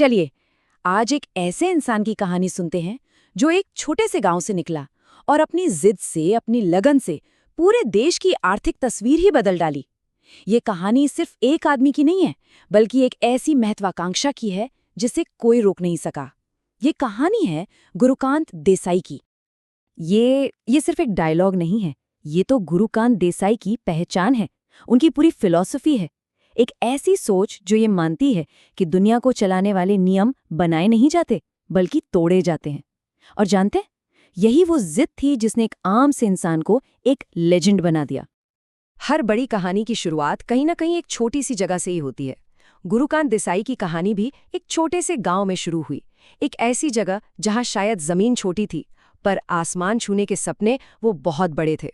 चलिए आज एक ऐसे इंसान की कहानी सुनते हैं जो एक छोटे से गांव से निकला और अपनी जिद से, अपनी लगन से पूरे देश की आर्थिक तस्वीर ही बदल डाली। ये कहानी सिर्फ एक आदमी की नहीं है, बल्कि एक ऐसी महत्वाकांक्षा की है जिसे कोई रोक नहीं सका। ये कहानी है गुरुकांत देसाई की। ये सिर्फ एक डायलॉग नहीं है, ये तो गुरुकांत देसाई की पहचान है, उनकी पूरी फिलॉसफी है। एक ऐसी सोच जो ये मानती है कि दुनिया को चलाने वाले नियम बनाए नहीं जाते बल्कि तोड़े जाते हैं। और जानते हैं, यही वो जिद थी जिसने एक आम से इंसान को एक लेजेंड बना दिया। हर बड़ी कहानी की शुरुआत कहीं ना कहीं एक छोटी सी जगह से ही होती है। गुरुकांत देसाई की कहानी भी एक छोटे से गांव में शुरू हुई, एक ऐसी जगह जहां शायद जमीन छोटी थी पर आसमान छूने के सपने वो बहुत बड़े थे।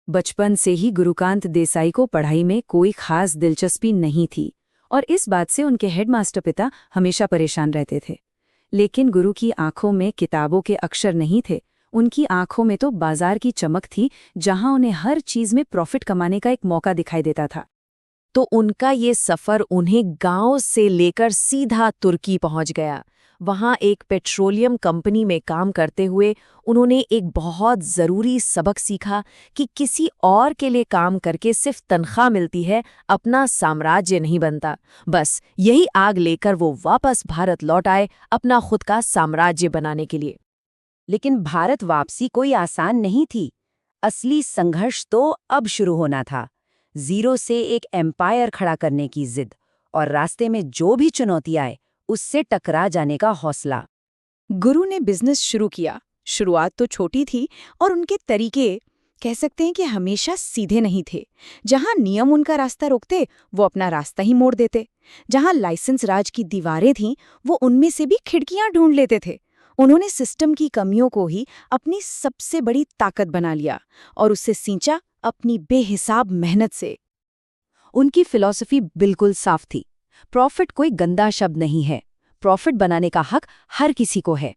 बचपन से ही गुरुकांत देसाई को पढ़ाई में कोई खास दिलचस्पी नहीं थी और इस बात से उनके हेडमास्टर पिता हमेशा परेशान रहते थे। लेकिन गुरु की आंखों में किताबों के अक्षर नहीं थे, उनकी आंखों में तो बाजार की चमक थी, जहां उन्हें हर चीज में प्रॉफिट कमाने का एक मौका दिखाई देता था। तो उनका ये सफर उन्हें गांव से लेकर सीधा तुर्की पहुंच गया। वहां एक पेट्रोलियम कंपनी में काम करते हुए उन्होंने एक बहुत ज़रूरी सबक सीखा कि किसी और के लिए काम करके सिर्फ तनख्वाह मिलती है, अपना साम्राज्य नहीं बनता। बस यही आग लेकर वो वापस भारत लौट आए, अपना खुद का साम्राज्य बनाने के लिए। लेकिन भारत वापसी कोई आसान नहीं थी। असली संघर्ष तो अब शुरू होना था। जीरो से एक एम्पायर खड़ा करने की जिद, और रास्ते में जो भी चुनौती आए उससे टकरा जाने का हौसला। गुरु ने बिजनेस शुरू किया। शुरुआत तो छोटी थी और उनके तरीके कह सकते हैं कि हमेशा सीधे नहीं थे। जहां नियम उनका रास्ता रोकते, वो अपना रास्ता ही मोड़ देते। जहां लाइसेंस राज की दीवारें थीं, वो उनमें से भी खिड़कियां ढूंढ लेते थे। उन्होंने सिस्टम की कमियों को ही अपनी सबसे बड़ी ताकत बना लिया और उससे सींचा अपनी बेहिसाब मेहनत से। उनकी फिलॉसफी बिल्कुल साफ थी। प्रॉफिट कोई गंदा शब्द नहीं है, प्रॉफिट बनाने का हक हर किसी को है।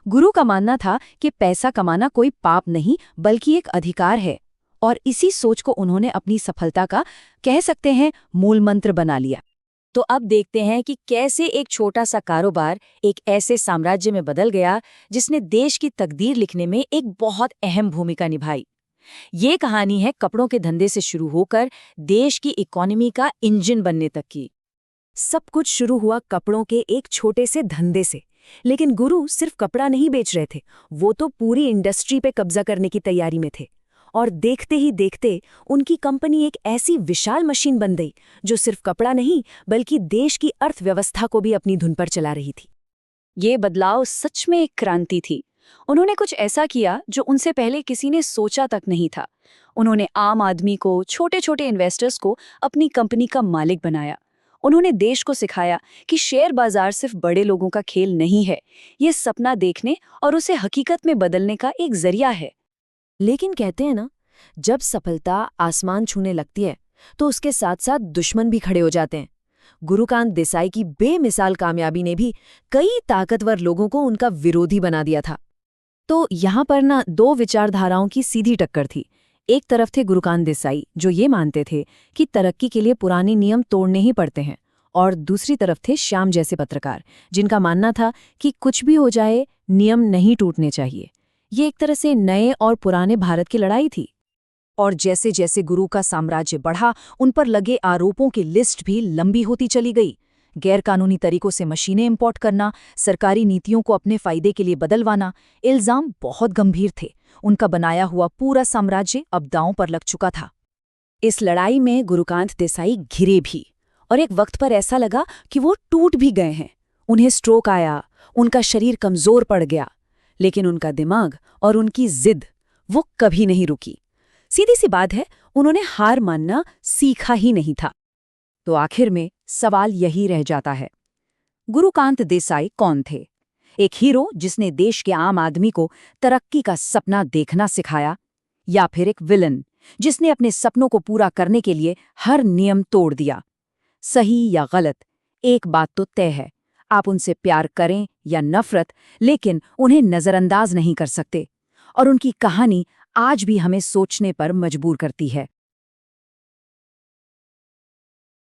गुरु का मानना था कि पैसा कमाना कोई पाप नहीं बल्कि एक अधिकार है, और इसी सोच को उन्होंने अपनी सफलता का कह सकते हैं मूल मंत्र बना लिया। तो अब देखते हैं कि कैसे एक छोटा सा कारोबार एक ऐसे साम्राज्य में बदल गया जिसने देश की तकदीर लिखने में एक बहुत अहम भूमिका निभाई। ये कहानी है कपड़ों के धंधे से शुरू होकर देश की इकोनॉमी का इंजन बनने तक की। सब कुछ शुरू हुआ कपड़ों के एक छोटे से धंधे से, लेकिन गुरु सिर्फ कपड़ा नहीं बेच रहे थे, वो तो पूरी इंडस्ट्री पे कब्जा करने की तैयारी में थे। और देखते ही देखते उनकी कंपनी एक ऐसी विशाल मशीन बन गई जो सिर्फ कपड़ा नहीं बल्कि देश की अर्थव्यवस्था को भी अपनी धुन पर चला रही थी। ये बदलाव सच में एक क्रांति थी। उन्होंने कुछ ऐसा किया जो उनसे पहले किसी ने सोचा तक नहीं था। उन्होंने आम आदमी को, छोटे छोटे इन्वेस्टर्स को अपनी कंपनी का मालिक बनाया। उन्होंने देश को सिखाया कि शेयर बाजार सिर्फ बड़े लोगों का खेल नहीं है, ये सपना देखने और उसे हकीकत में बदलने का एक जरिया है। लेकिन कहते हैं ना, जब सफलता आसमान छूने लगती है तो उसके साथ साथ दुश्मन भी खड़े हो जाते हैं। गुरुकांत देसाई की बेमिसाल कामयाबी ने भी कई ताकतवर लोगों को उनका विरोधी बना दिया था। तो यहाँ पर ना दो विचारधाराओं की सीधी टक्कर थी। एक तरफ थे गुरुकांत देसाई जो ये मानते थे कि तरक्की के लिए पुराने नियम तोड़ने ही पड़ते हैं, और दूसरी तरफ थे श्याम जैसे पत्रकार जिनका मानना था कि कुछ भी हो जाए नियम नहीं टूटने चाहिए। ये एक तरह से नए और पुराने भारत की लड़ाई थी। और जैसे जैसे गुरु का साम्राज्य बढ़ा, उन पर लगे आरोपों की लिस्ट भी लंबी होती चली गई। गैरकानूनी तरीकों से मशीनें इंपोर्ट करना, सरकारी नीतियों को अपने फायदे के लिए बदलवाना, इल्जाम बहुत गंभीर थे। उनका बनाया हुआ पूरा साम्राज्य अब दांव पर लग चुका था। इस लड़ाई में गुरुकांत देसाई घिरे भी, और एक वक्त पर ऐसा लगा कि वो टूट भी गए हैं। उन्हें स्ट्रोक आया, उनका शरीर कमजोर पड़ गया, लेकिन उनका दिमाग और उनकी जिद वो कभी नहीं रुकी। सीधी सी बात है, उन्होंने हार मानना सीखा ही नहीं था। तो आखिर में सवाल यही रह जाता है, गुरुकांत देसाई कौन थे? एक हीरो जिसने देश के आम आदमी को तरक्की का सपना देखना सिखाया, या फिर एक विलन जिसने अपने सपनों को पूरा करने के लिए हर नियम तोड़ दिया? सही या गलत, एक बात तो तय है, आप उनसे प्यार करें या नफरत, लेकिन उन्हें नजरअंदाज नहीं कर सकते। और उनकी कहानी आज भी हमें सोचने पर मजबूर करती है।